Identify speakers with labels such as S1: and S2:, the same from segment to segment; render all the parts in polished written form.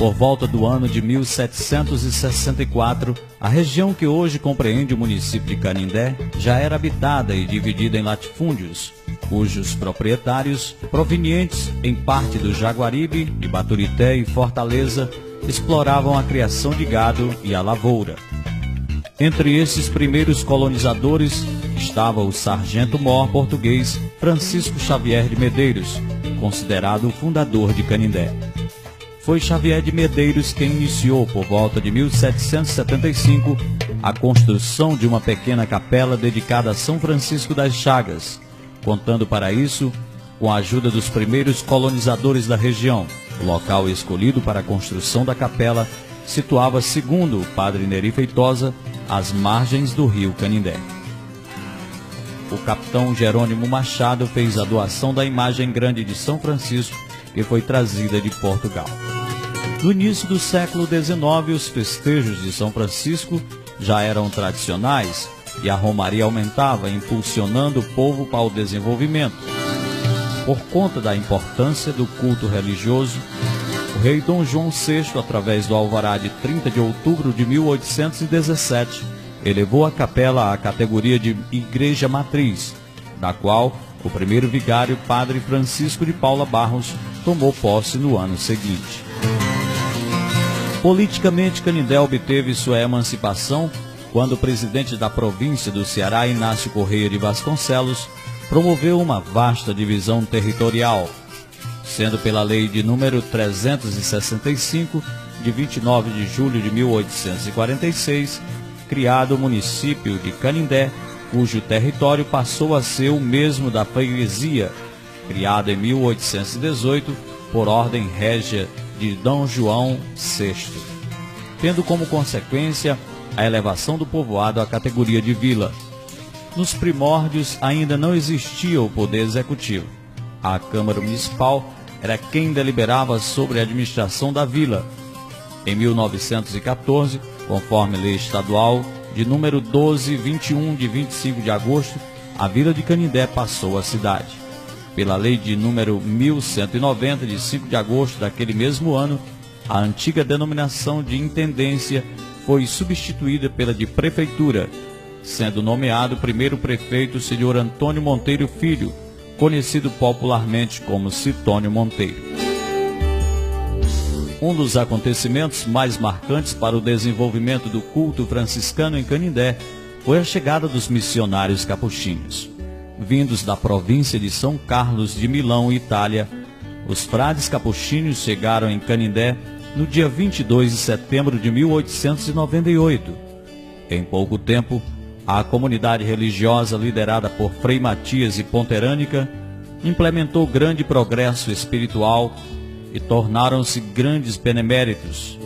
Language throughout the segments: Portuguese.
S1: Por volta do ano de 1764, a região que hoje compreende o município de Canindé já era habitada e dividida em latifúndios, cujos proprietários, provenientes em parte do Jaguaribe, de Baturité e Fortaleza, exploravam a criação de gado e a lavoura. Entre esses primeiros colonizadores estava o sargento-mor português Francisco Xavier de Medeiros, considerado o fundador de Canindé. Foi Xavier de Medeiros quem iniciou, por volta de 1775, a construção de uma pequena capela dedicada a São Francisco das Chagas, contando para isso com a ajuda dos primeiros colonizadores da região. O local escolhido para a construção da capela situava, segundo o padre Neri Feitosa, às margens do rio Canindé. O capitão Jerônimo Machado fez a doação da imagem grande de São Francisco, que foi trazida de Portugal. No início do século XIX, os festejos de São Francisco já eram tradicionais e a romaria aumentava, impulsionando o povo para o desenvolvimento. Por conta da importância do culto religioso, o rei Dom João VI, através do alvará de 30 de outubro de 1817, elevou a capela à categoria de Igreja Matriz, da qual o primeiro vigário, padre Francisco de Paula Barros, tomou posse no ano seguinte. Politicamente, Canindé obteve sua emancipação quando o presidente da província do Ceará, Inácio Correia de Vasconcelos, promoveu uma vasta divisão territorial, sendo pela lei de número 365, de 29 de julho de 1846, criado o município de Canindé, cujo território passou a ser o mesmo da freguesia, criada em 1818 por ordem régia de D. João VI, tendo como consequência a elevação do povoado à categoria de vila. Nos primórdios ainda não existia o poder executivo. A Câmara Municipal era quem deliberava sobre a administração da vila. Em 1914, conforme lei estadual de número 1221 de 25 de agosto, a vila de Canindé passou à cidade. Pela lei de número 1190 de 5 de agosto daquele mesmo ano, a antiga denominação de intendência foi substituída pela de prefeitura, sendo nomeado o primeiro prefeito o senhor Antônio Monteiro Filho, conhecido popularmente como Citônio Monteiro. Um dos acontecimentos mais marcantes para o desenvolvimento do culto franciscano em Canindé foi a chegada dos missionários capuchinhos. Vindos da província de São Carlos de Milão, Itália, os frades capuchinhos chegaram em Canindé no dia 22 de setembro de 1898. Em pouco tempo, a comunidade religiosa liderada por Frei Matias e Ponterânica implementou grande progresso espiritual e tornaram-se grandes beneméritos.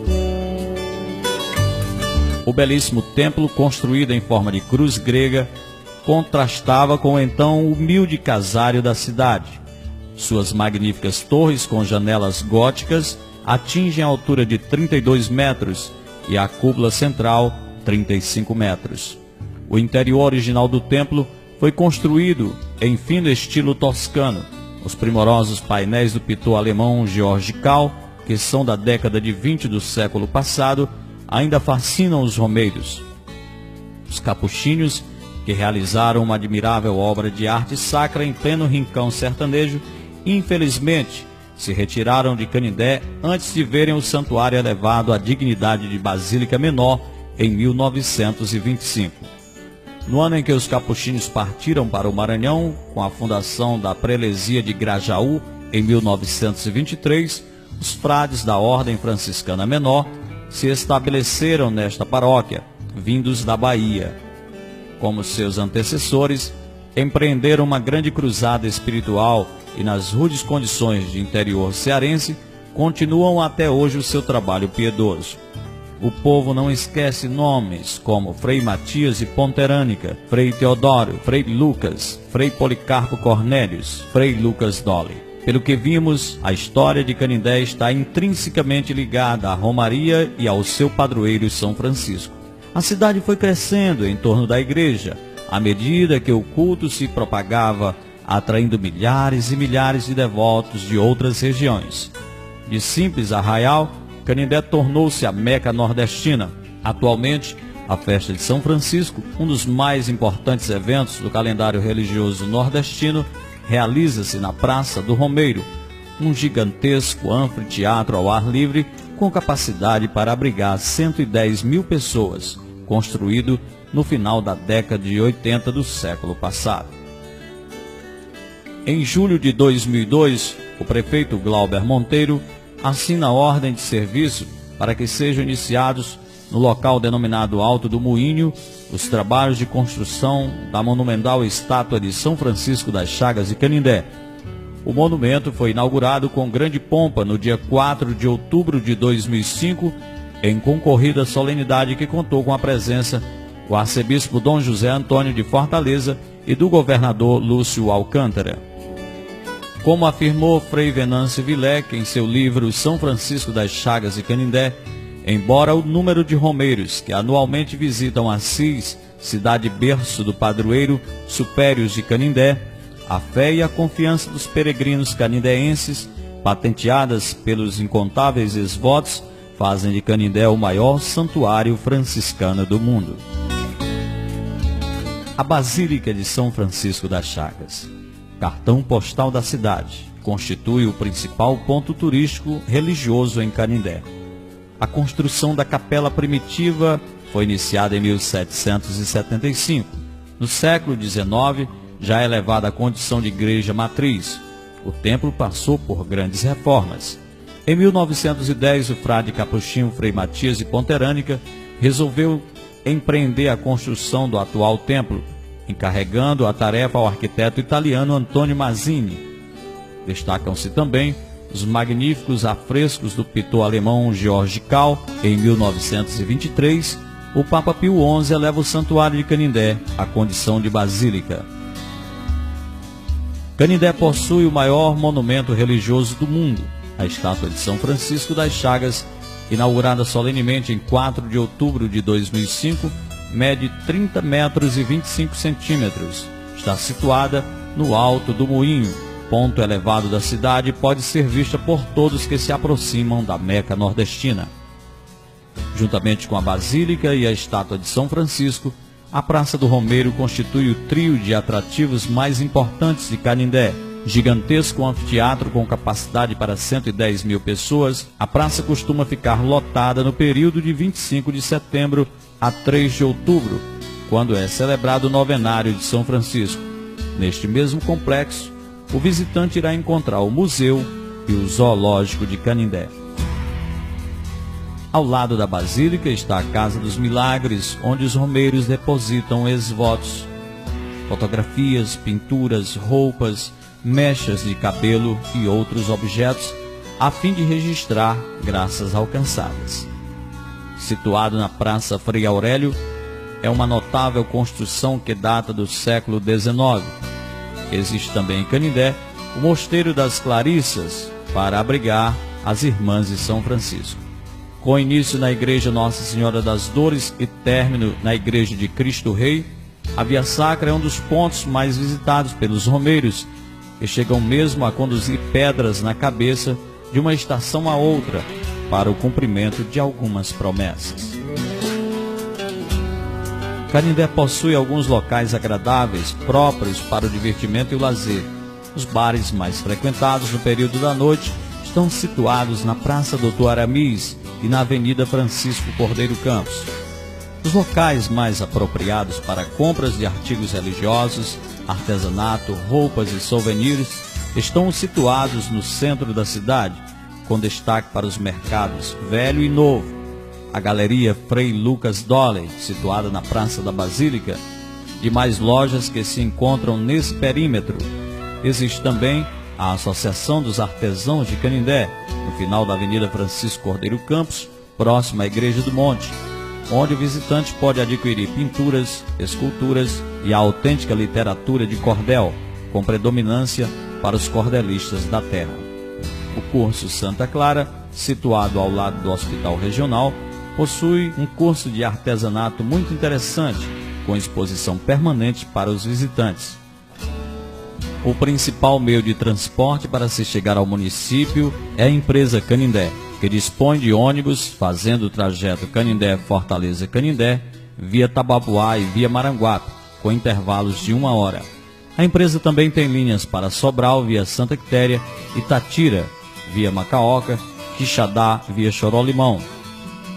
S1: O belíssimo templo, construído em forma de cruz grega, contrastava com o então humilde casário da cidade. Suas magníficas torres com janelas góticas atingem a altura de 32 metros e a cúpula central 35 metros. O interior original do templo foi construído em fino estilo toscano. Os primorosos painéis do pintor alemão Georg Kahl, que são da década de 20 do século passado, ainda fascinam os romeiros. Os capuchinhos, que realizaram uma admirável obra de arte sacra em pleno rincão sertanejo, infelizmente se retiraram de Canindé antes de verem o santuário elevado à dignidade de Basílica Menor em 1925. No ano em que os capuchinhos partiram para o Maranhão, com a fundação da prelesia de Grajaú em 1923, os frades da Ordem Franciscana Menor se estabeleceram nesta paróquia, vindos da Bahia. Como seus antecessores, empreenderam uma grande cruzada espiritual e, nas rudes condições de interior cearense, continuam até hoje o seu trabalho piedoso. O povo não esquece nomes como Frei Matias e Ponterânica, Frei Teodoro, Frei Lucas, Frei Policarpo Cornélios, Frei Lucas Dolly. Pelo que vimos, a história de Canindé está intrinsecamente ligada à romaria e ao seu padroeiro São Francisco. A cidade foi crescendo em torno da igreja, à medida que o culto se propagava, atraindo milhares e milhares de devotos de outras regiões. De simples arraial, Canindé tornou-se a Meca nordestina. Atualmente, a festa de São Francisco, um dos mais importantes eventos do calendário religioso nordestino, realiza-se na Praça do Romeiro, um gigantesco anfiteatro ao ar livre com capacidade para abrigar 110 mil pessoas, construído no final da década de 80 do século passado. Em julho de 2002, o prefeito Glauber Monteiro assina a ordem de serviço para que sejam iniciados no local denominado Alto do Moinho os trabalhos de construção da monumental estátua de São Francisco das Chagas de Canindé. O monumento foi inaugurado com grande pompa no dia 4 de outubro de 2005, em concorrida solenidade que contou com a presença do arcebispo Dom José Antônio de Fortaleza e do governador Lúcio Alcântara. Como afirmou Frei Venâncio Villec em seu livro São Francisco das Chagas de Canindé, embora o número de romeiros que anualmente visitam Assis, cidade berço do padroeiro Supérios de Canindé, a fé e a confiança dos peregrinos canindéenses, patenteadas pelos incontáveis ex-votos, fazem de Canindé o maior santuário franciscano do mundo. A Basílica de São Francisco das Chagas, cartão postal da cidade, constitui o principal ponto turístico religioso em Canindé. A construção da capela primitiva foi iniciada em 1775. No século XIX, já elevada à condição de igreja matriz, o templo passou por grandes reformas. Em 1910, o frade capuchinho Frei Matias de Ponterânica resolveu empreender a construção do atual templo, encarregando a tarefa ao arquiteto italiano Antônio Mazzini. Destacam-se também os magníficos afrescos do pintor alemão George Kahl. Em 1923, o Papa Pio XI eleva o Santuário de Canindé à condição de basílica. Canindé possui o maior monumento religioso do mundo, a estátua de São Francisco das Chagas, inaugurada solenemente em 4 de outubro de 2005, mede 30 metros e 25 centímetros. Está situada no Alto do Moinho, ponto elevado da cidade, e pode ser vista por todos que se aproximam da Meca nordestina. Juntamente com a Basílica e a estátua de São Francisco, a Praça do Romeiro constitui o trio de atrativos mais importantes de Canindé. Gigantesco anfiteatro com capacidade para 110 mil pessoas, a praça costuma ficar lotada no período de 25 de setembro a 3 de outubro, quando é celebrado o novenário de São Francisco. Neste mesmo complexo, o visitante irá encontrar o museu e o zoológico de Canindé. Ao lado da Basílica está a Casa dos Milagres, onde os romeiros depositam ex-votos, fotografias, pinturas, roupas, mechas de cabelo e outros objetos, a fim de registrar graças alcançadas. Situado na Praça Frei Aurélio, é uma notável construção que data do século XIX. Existe também em Canindé o Mosteiro das Clarissas, para abrigar as Irmãs de São Francisco. Com início na Igreja Nossa Senhora das Dores e término na Igreja de Cristo Rei, a Via Sacra é um dos pontos mais visitados pelos romeiros, que chegam mesmo a conduzir pedras na cabeça de uma estação a outra para o cumprimento de algumas promessas. Canindé possui alguns locais agradáveis, próprios para o divertimento e o lazer. Os bares mais frequentados no período da noite estão situados na Praça Doutor Aramis e na Avenida Francisco Cordeiro Campos. Os locais mais apropriados para compras de artigos religiosos, artesanato, roupas e souvenirs estão situados no centro da cidade, com destaque para os mercados Velho e Novo, a Galeria Frei Lucas Dolley, situada na Praça da Basílica, e mais lojas que se encontram nesse perímetro. Existe também a Associação dos Artesãos de Canindé, no final da Avenida Francisco Cordeiro Campos, próximo à Igreja do Monte, onde o visitante pode adquirir pinturas, esculturas e a autêntica literatura de cordel, com predominância para os cordelistas da terra. O curso Santa Clara, situado ao lado do Hospital Regional, possui um curso de artesanato muito interessante, com exposição permanente para os visitantes. O principal meio de transporte para se chegar ao município é a empresa Canindé. que dispõe de ônibus fazendo o trajeto Canindé-Fortaleza-Canindé, via Tabapuá e via Maranguape, com intervalos de 1 hora. A empresa também tem linhas para Sobral via Santa Quitéria, Itatira via Macaoca, Quixadá via Chorolimão.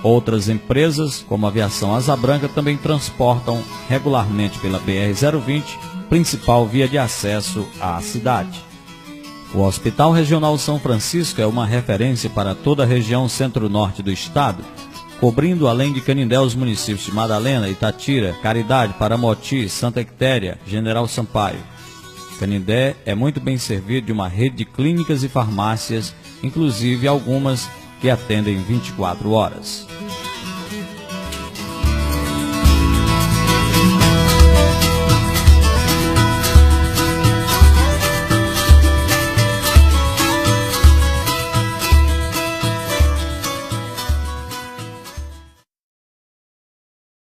S1: Outras empresas, como a Aviação Asa Branca, também transportam regularmente pela BR-020, principal via de acesso à cidade. O Hospital Regional São Francisco é uma referência para toda a região centro-norte do estado, cobrindo além de Canindé os municípios de Madalena, Itatira, Caridade, Paramoti, Santa Quitéria, General Sampaio. Canindé é muito bem servido de uma rede de clínicas e farmácias, inclusive algumas que atendem 24 horas.